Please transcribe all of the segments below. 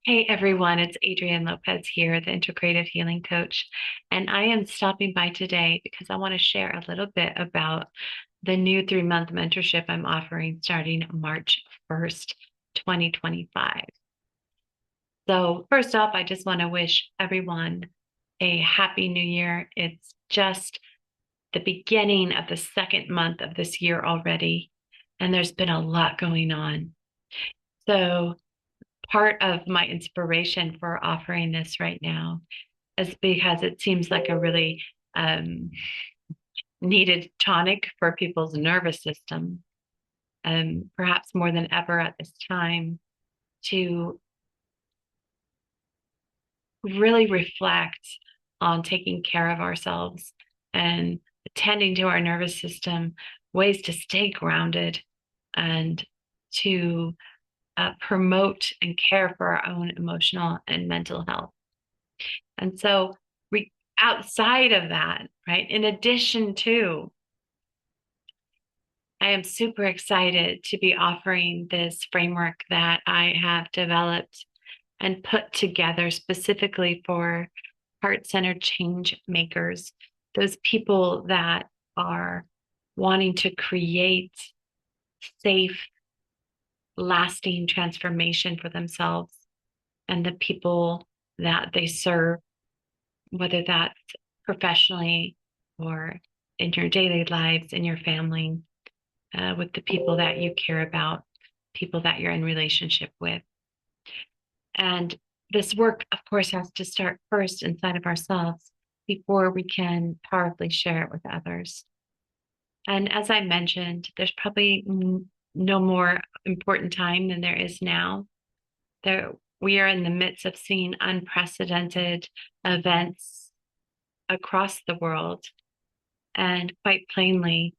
Hey everyone, it's Adrienne Lopez here, the Integrative Healing Coach, and I am stopping by today because I want to share a little bit about the new 3-month mentorship I'm offering starting March 1st, 2025. So, first off, I just want to wish everyone a happy new year. It's just the beginning of the second month of this year already, and there's been a lot going on. So, part of my inspiration for offering this right now is because it seems like a really um, needed tonic for people's nervous system, perhaps more than ever at this time, to really reflect on taking care of ourselves and attending to our nervous system, ways to stay grounded and to promote and care for our own emotional and mental health. And so, outside of that, right, in addition to, I am super excited to be offering this framework that I have developed and put together specifically for heart-centered change makers, those people that are wanting to create safe, lasting transformation for themselves and the people that they serve, whether that's professionally or in your daily lives, in your family, with the people that you care about, people that you're in relationship with. And this work, of course, has to start first inside of ourselves before we can powerfully share it with others. And as I mentioned, there's probably no more important time than there is now. We are in the midst of seeing unprecedented events across the world. And quite plainly,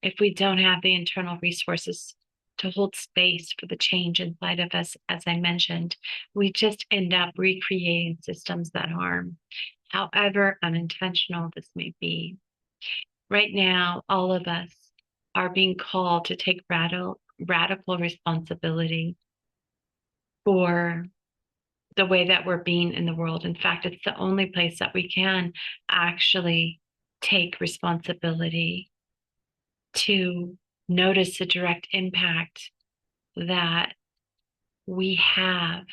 if we don't have the internal resources to hold space for the change inside of us, as I mentioned, we just end up recreating systems that harm, however unintentional this may be. Right now, all of us are being called to take radical responsibility for the way that we're being in the world. In fact, it's the only place that we can actually take responsibility to notice the direct impact that we have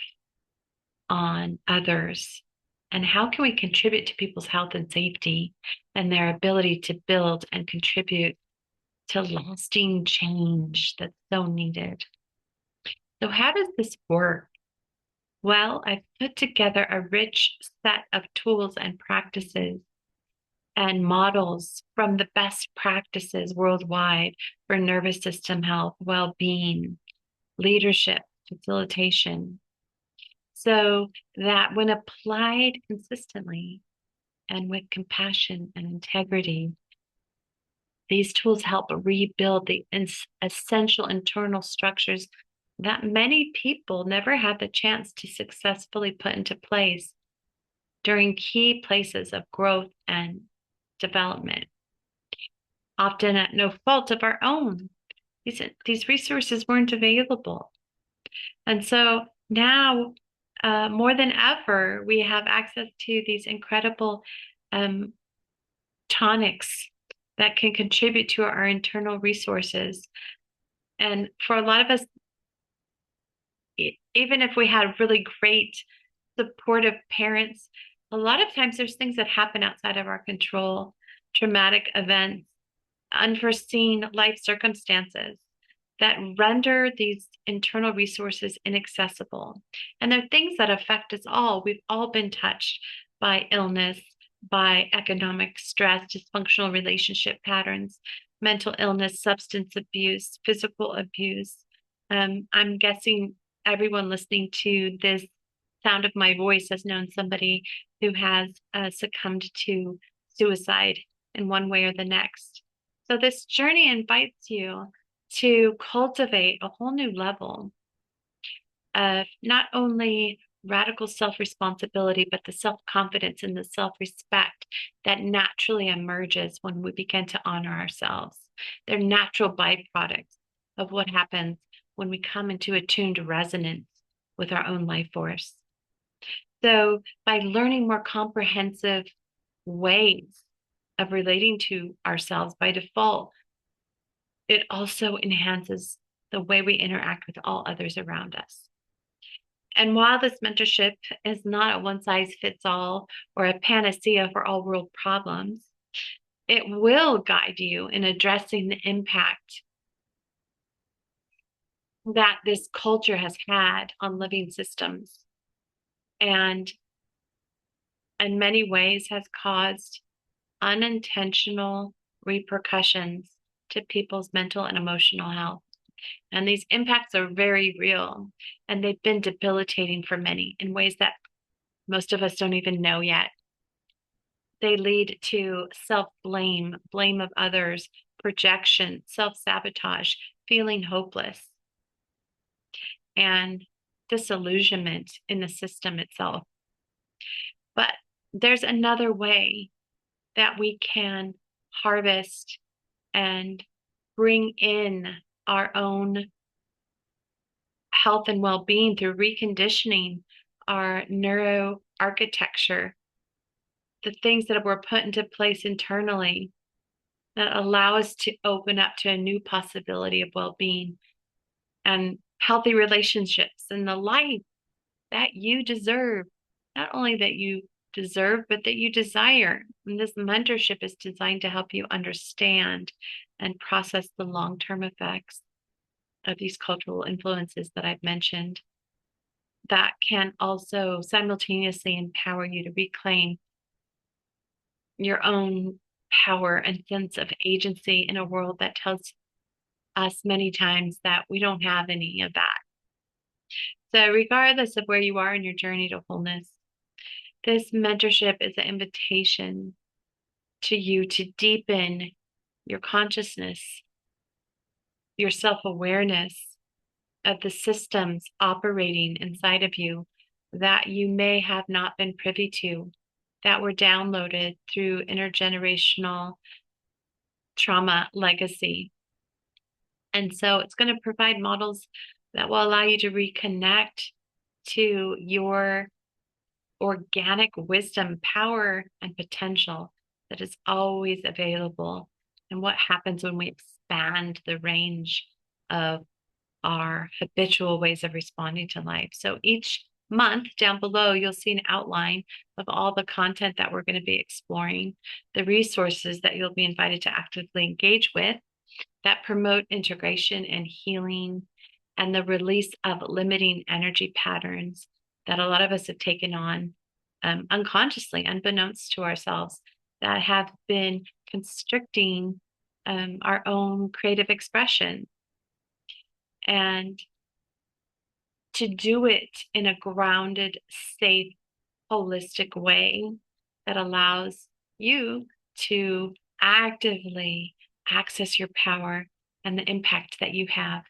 on others and how can we contribute to people's health and safety and their ability to build and contribute to lasting change that's so needed. So how does this work? Well, I've put together a rich set of tools and practices and models from the best practices worldwide for nervous system health, well-being, leadership, facilitation, so that when applied consistently and with compassion and integrity, these tools help rebuild the essential internal structures that many people never had the chance to successfully put into place during key places of growth and development, often at no fault of our own. These resources weren't available. And so now, more than ever, we have access to these incredible um, tonics that can contribute to our internal resources. And for a lot of us, even if we had really great supportive parents, a lot of times there's things that happen outside of our control, traumatic events, unforeseen life circumstances that render these internal resources inaccessible. And they're things that affect us all. We've all been touched by illness, by economic stress, dysfunctional relationship patterns, mental illness, substance abuse, physical abuse. I'm guessing everyone listening to this sound of my voice has known somebody who has succumbed to suicide in one way or the next. So this journey invites you to cultivate a whole new level of not only radical self-responsibility, but the self-confidence and the self-respect that naturally emerges when we begin to honor ourselves. They're natural byproducts of what happens when we come into attuned resonance with our own life force. So by learning more comprehensive ways of relating to ourselves by default, it also enhances the way we interact with all others around us. And while this mentorship is not a one size fits all or a panacea for all world problems, it will guide you in addressing the impact that this culture has had on living systems and in many ways has caused unintentional repercussions to people's mental and emotional health. And these impacts are very real, and they've been debilitating for many in ways that most of us don't even know yet. They lead to self-blame, blame of others, projection, self-sabotage, feeling hopeless, and disillusionment in the system itself. But there's another way that we can harvest and bring in our own health and well-being through reconditioning our neuroarchitecture, the things that were put into place internally that allow us to open up to a new possibility of well-being and healthy relationships and the life that you deserve. Not only that you deserve, but that you desire. And this mentorship is designed to help you understand and process the long-term effects of these cultural influences that I've mentioned that can also simultaneously empower you to reclaim your own power and sense of agency in a world that tells us many times that we don't have any of that. So, regardless of where you are in your journey to wholeness, this mentorship is an invitation to you to deepen your consciousness, your self awareness of the systems operating inside of you that you may have not been privy to, that were downloaded through intergenerational trauma legacy. And so it's going to provide models that will allow you to reconnect to your organic wisdom, power, and potential that is always available. And what happens when we expand the range of our habitual ways of responding to life. So each month down below, you'll see an outline of all the content that we're going to be exploring, the resources that you'll be invited to actively engage with that promote integration and healing and the release of limiting energy patterns that a lot of us have taken on unconsciously, unbeknownst to ourselves, that have been constricting our own creative expression. And to do it in a grounded, safe, holistic way that allows you to actively access your power and the impact that you have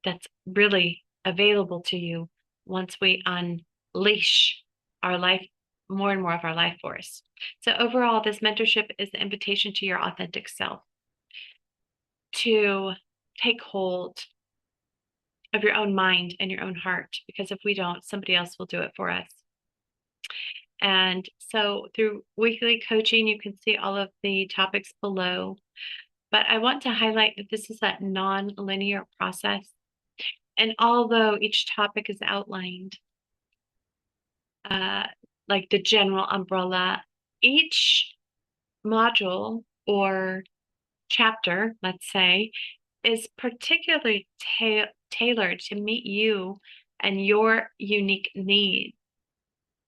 that's really available to you once we unleash our life, more and more of our life force. So overall, this mentorship is the invitation to your authentic self to take hold of your own mind and your own heart, because if we don't, somebody else will do it for us. And so through weekly coaching, you can see all of the topics below. But I want to highlight that this is a non-linear process. And although each topic is outlined, like the general umbrella, each module or chapter, let's say, is particularly tailored to meet you and your unique needs,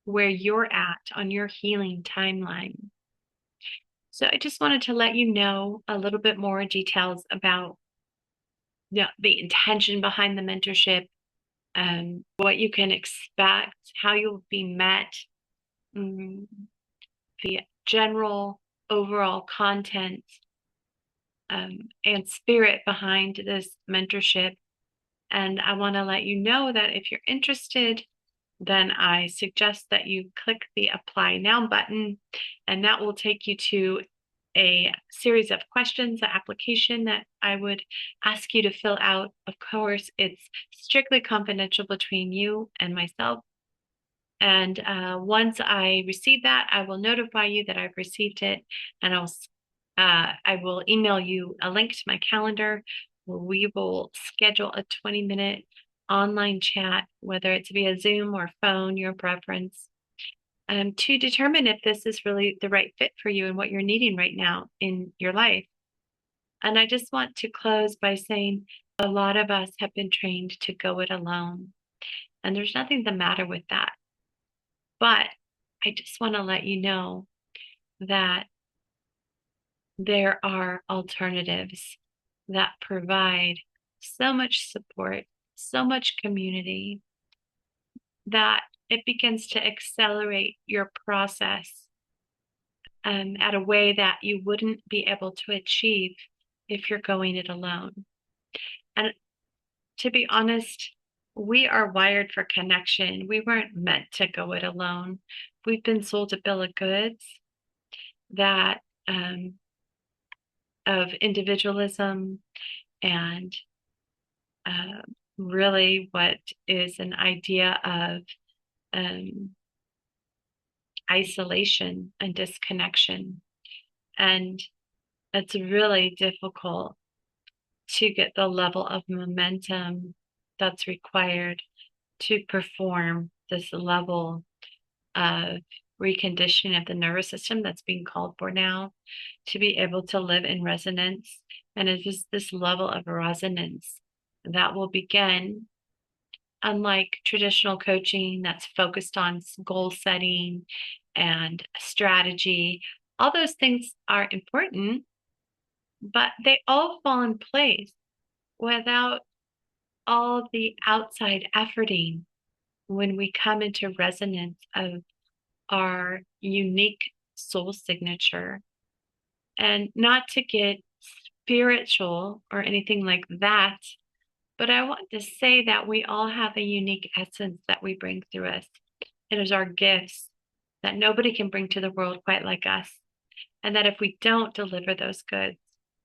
where you're at on your healing timeline. So I just wanted to let you know a little bit more details about the intention behind the mentorship, what you can expect, how you'll be met, the general overall content and spirit behind this mentorship. And I want to let you know that if you're interested, then I suggest that you click the Apply Now button, and that will take you to a series of questions, an application that I would ask you to fill out. Of course, it's strictly confidential between you and myself. And once I receive that, I will notify you that I've received it, and I will email you a link to my calendar where we will schedule a 20-minute online chat, whether it's via Zoom or phone, your preference, to determine if this is really the right fit for you and what you're needing right now in your life. And I just want to close by saying a lot of us have been trained to go it alone, and there's nothing the matter with that. But I just want to let you know that there are alternatives that provide so much support, so much community, that it begins to accelerate your process at a way that you wouldn't be able to achieve if you're going it alone. And to be honest, we are wired for connection. We weren't meant to go it alone. We've been sold a bill of goods that of individualism and uh, really what is an idea of um, isolation and disconnection. And it's really difficult to get the level of momentum that's required to perform this level of reconditioning of the nervous system that's being called for now, to be able to live in resonance. And it is this level of resonance that will begin, unlike traditional coaching that's focused on goal setting and strategy. All those things are important, but they all fall in place without all the outside efforting when we come into resonance of our unique soul signature. And not to get spiritual or anything like that, but I want to say that we all have a unique essence that we bring through us. It is our gifts that nobody can bring to the world quite like us. And that if we don't deliver those goods,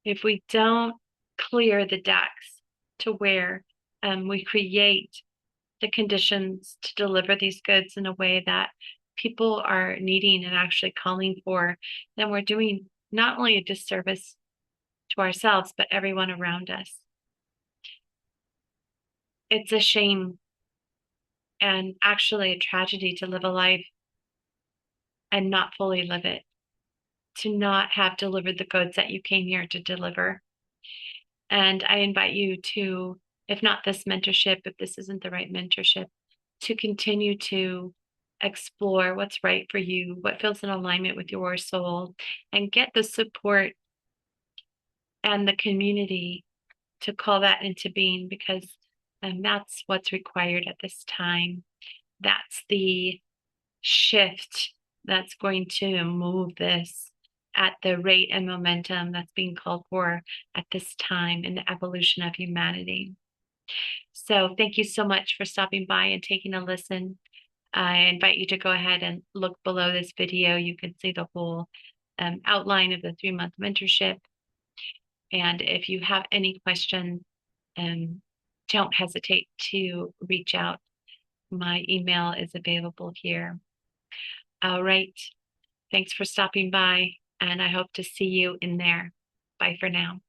if we don't clear the decks to where we create the conditions to deliver these goods in a way that people are needing and actually calling for, then we're doing not only a disservice to ourselves, but everyone around us. It's a shame and actually a tragedy to live a life and not fully live it, to not have delivered the goods that you came here to deliver. And I invite you to, if not this mentorship, if this isn't the right mentorship, to continue to explore what's right for you, what feels in alignment with your soul, and get the support and the community to call that into being, because that's what's required at this time. That's the shift that's going to move this at the rate and momentum that's being called for at this time in the evolution of humanity. So thank you so much for stopping by and taking a listen. I invite you to go ahead and look below this video. You can see the whole outline of the 3-month mentorship. And if you have any questions, don't hesitate to reach out. My email is available here. All right. Thanks for stopping by, and I hope to see you in there. Bye for now.